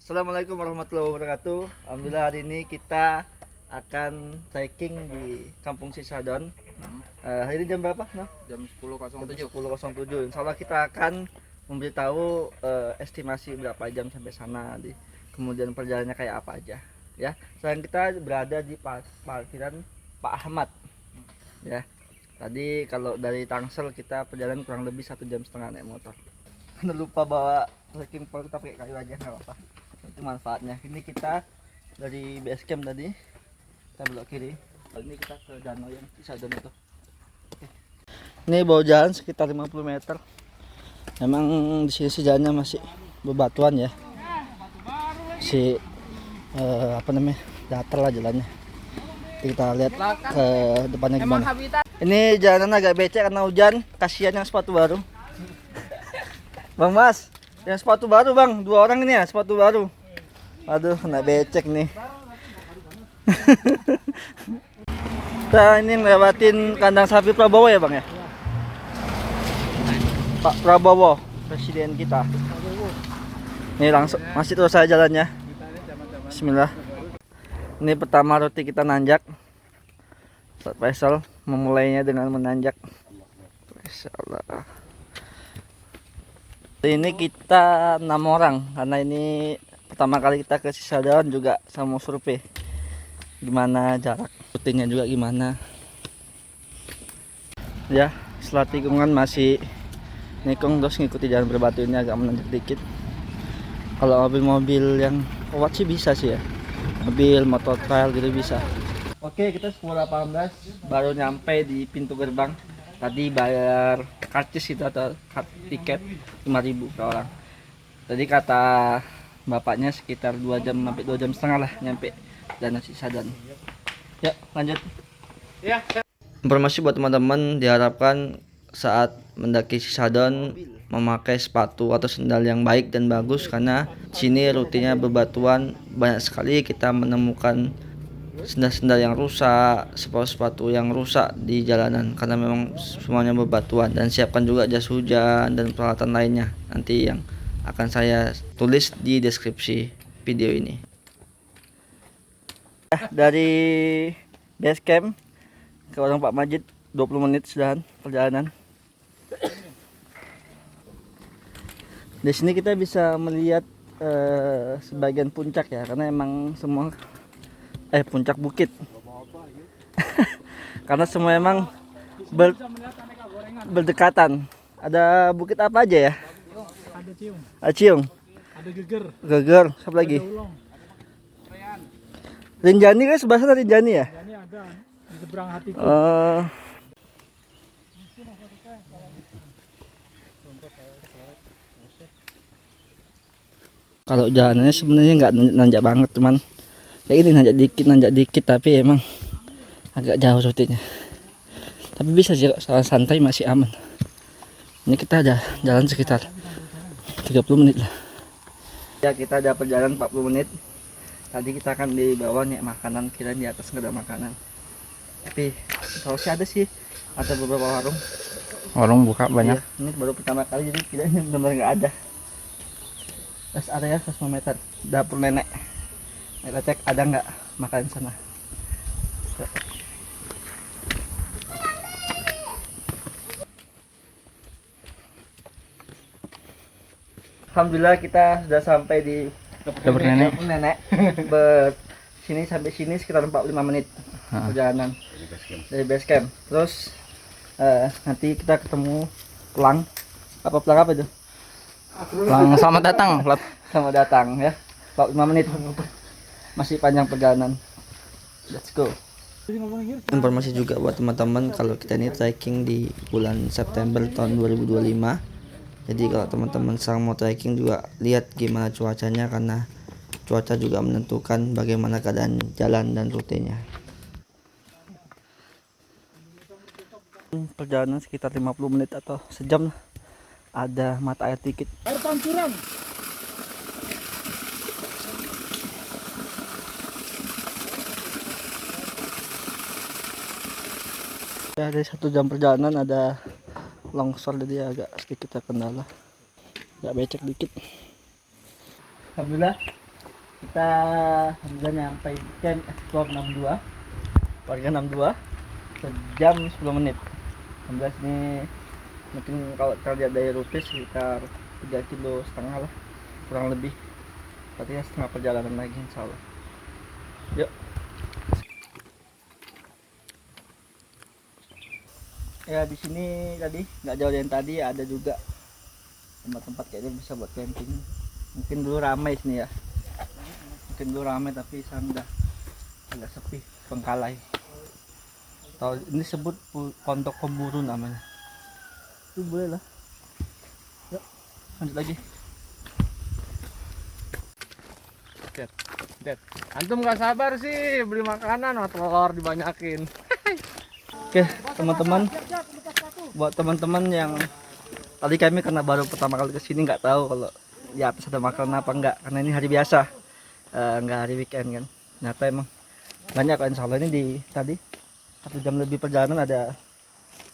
Assalamualaikum warahmatullahi wabarakatuh. Alhamdulillah hari ini kita akan trekking di Kampung Sisadon. Hari ini jam berapa? No? Jam 10.07. 10.07. Insya Allah kita akan memberitahu estimasi berapa jam sampai sana, kemudian perjalanannya kayak apa aja. Ya, sekarang kita berada di parkiran Pak Ahmad. Ya, tadi kalau dari Tangsel kita perjalanan kurang lebih 1,5 jam naik motor. Karena lupa bawa trekking pole, kita pakai kayu aja nggak apa-apa. Itu manfaatnya. Ini kita dari base camp tadi, kita belok kiri. Ini kita ke danau yang Sisadon itu. Ini bawah jalan sekitar 50 meter. Memang di sini sih jalannya masih bebatuan ya. Apa namanya, datar lah jalannya. Kita lihat ke depannya gimana. Ini jalanan agak becek karena hujan. Kasihan yang sepatu baru. Bang Mas, yang sepatu baru bang, 2 orang ini ya sepatu baru. Aduh, kena becek nih. Kita ini ngelewatin kandang sapi Prabowo ya bang ya? Pak Prabowo, presiden kita. Ini langsung, masih terus saja jalannya. Bismillah. Ini pertama rute kita nanjak. Ustaz Faisal memulainya dengan menanjak. Insyaallah. Ini kita 6 orang karena ini pertama kali kita ke Sisadon, juga sama survei gimana jarak, rutenya juga gimana ya. Setelah tikungan masih nikung, terus ngikuti jalan berbatu ini agak menanjak dikit. Kalau mobil-mobil yang kuat sih bisa sih ya, mobil motor trail gitu bisa. Oke, kita 10.18 baru nyampe di pintu gerbang. Tadi bayar karcis itu atau tiket 5.000 per orang. Tadi kata bapaknya sekitar 2 jam sampai 2,5 jam lah nyampe Danau Sisadon. Ya, lanjut. Ya. Informasi buat teman-teman, diharapkan saat mendaki Sisadon memakai sepatu atau sendal yang baik dan bagus, karena sini rutenya bebatuan, banyak sekali kita menemukan sendal-sendal yang rusak, sepatu-sepatu yang rusak di jalanan karena memang semuanya bebatuan. Dan siapkan juga jas hujan dan peralatan lainnya nanti yang akan saya tulis di deskripsi video ini. Dari base camp ke warung Pak Majid 20 menit sudahan perjalanan. Di sini kita bisa melihat sebagian puncak ya, karena emang semua puncak bukit. Karena semua emang berdekatan. Ada bukit apa aja ya? Ada Ciung. Ciung. Ada Geger. Geger. Siapa lagi? Rinjani kan sebelah sana, Rinjani ya? Ini ada di seberang hatiku. Kalau jalanannya sebenarnya nggak nanjak banget, teman. Kayak ini nanjak dikit, tapi emang agak jauh rutenya. Tapi bisa sih, santai masih aman. Ini kita ada jalan sekitar 30 menit lah. Ya, kita ada perjalanan 40 menit. Tadi kita akan di bawah nih makanan, kira di atas nggak ada makanan. Tapi kalau sih ada sih, ada beberapa warung. Warung buka banyak. Iya, ini baru pertama kali, jadi kirain benar-benar nggak ada. Rest area 100 meter, dapur nenek. Kita cek ada nggak makan sana. Alhamdulillah kita sudah sampai di Dapur nenek. Sini sampai sini sekitar 45 menit perjalanan dari base camp. Terus nanti kita ketemu pelang apa itu? Lang, selamat datang. Selamat datang ya. 45 menit. Masih panjang perjalanan. Let's go. Informasi juga buat teman-teman, kalau kita ini trekking di bulan September tahun 2025. Jadi kalau teman-teman sedang mau trekking juga lihat gimana cuacanya, karena cuaca juga menentukan bagaimana keadaan jalan dan rutenya. Perjalanan sekitar 50 menit atau sejam. Ada mata air dikit. Air pancuran. Dari 1 jam perjalanan ada longsor, jadi agak sedikit terkendala, agak becek dikit. Alhamdulillah Kita alhamdulillah nyampe camp explore 62. Warga 62 sejam 10 menit. 16 ini mungkin kalau kita lihat dari rute sekitar 3,5 kilo lah kurang lebih. Berarti ya setengah perjalanan lagi insya Allah. Yuk. Ya di sini tadi nggak jauh dari yang tadi ada juga tempat-tempat kayaknya bisa buat camping. Mungkin dulu ramai sini ya. Mungkin dulu ramai tapi sekarang udah agak sepi, Bengkalai. Atau ini sebut Pondok Pemburu namanya. Itu boleh lah. Yuk, lanjut lagi. Det. Antum gak sabar sih beli makanan atau telur dibanyakin. Oke, teman-teman. Buat teman-teman yang tadi kami karena baru pertama kali kesini nggak tahu kalau di atas ada makanan apa enggak, karena ini hari biasa, nggak hari weekend kan. Nyata emang banyak kan, insya Allah ini di tadi 1 jam lebih perjalanan ada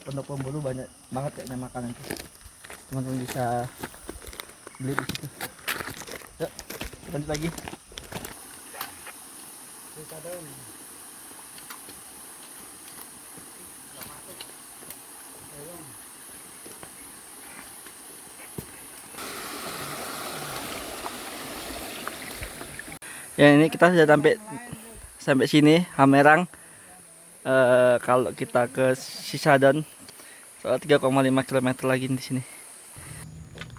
Pondok Pemburu, banyak banget kayaknya makanan itu. Teman-teman bisa beli di situ. Yuk, lanjut lagi. Ya ini kita sudah sampai sini Hamerang. Kalau kita ke Sisadon 3,5 km lagi di sini.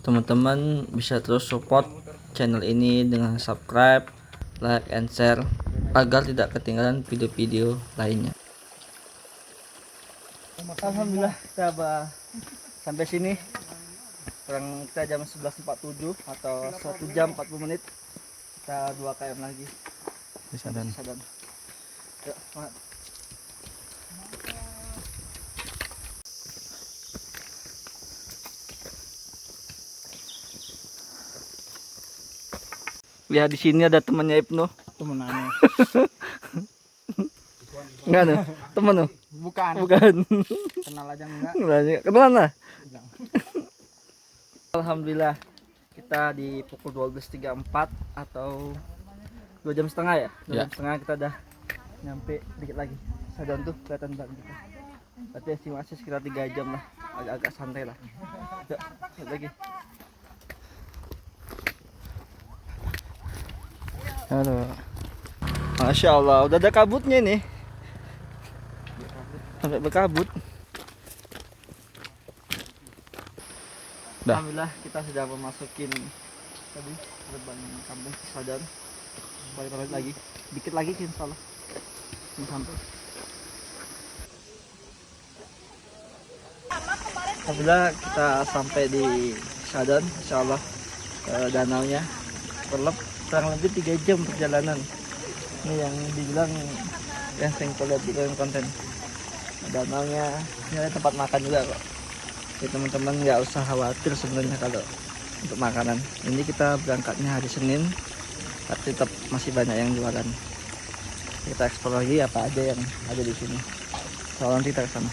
Teman-teman bisa terus support channel ini dengan subscribe, like, and share agar tidak ketinggalan video-video lainnya. Alhamdulillah kita sampai sini. Sekarang kita jam 11.47 atau 1 jam 40 menit. Kita 2 km lagi. Sisadon. Yuk, semangat. Ya di sini ada temannya Ibnu. Temen aneh. Enggak nih, temen tuh. Bukan. Bukan. Kenal aja enggak. Kenalan lah. Alhamdulillah kita di pukul 12.34 atau 2 jam setengah ya. 2 jam setengah kita udah nyampe dikit lagi. Sadon tuh kelihatan banget kita. Berarti estimasi sekitar 3 jam lah. Agak-agak santai lah. Yuk, lihat lagi. Halo. Masya Allah, udah ada kabutnya nih. Sampai berkabut. Dah. Alhamdulillah kita sudah memasukin tadi gerbang kampung Sisadon. Balik lagi, dikit lagi insya Allah ini sampai. Alhamdulillah kita sampai di Sisadon, insya Allah. Danaunya kurang lebih 3 jam perjalanan. Ini yang dibilang yang sering lihat di konten. Danaunya, ini ada tempat makan juga kok. Jadi teman-teman nggak usah khawatir sebenarnya kalau untuk makanan. Ini kita berangkatnya hari Senin, tapi tetap masih banyak yang jualan. Kita eksplor lagi apa aja yang ada di sini. Soalnya nanti kita ke sana.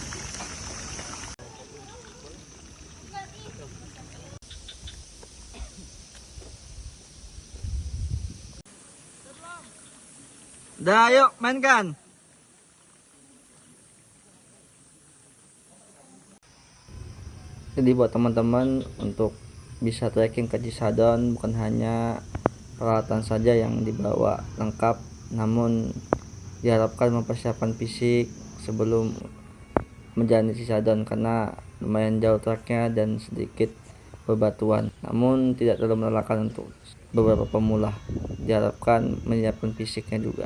Dah, yuk mainkan. Jadi buat teman-teman untuk bisa trekking ke Sisadon bukan hanya peralatan saja yang dibawa lengkap, namun diharapkan mempersiapkan fisik sebelum menjalani Sisadon karena lumayan jauh treknya dan sedikit bebatuan. Namun tidak terlalu melelahkan untuk beberapa pemula. Diharapkan menyiapkan fisiknya juga.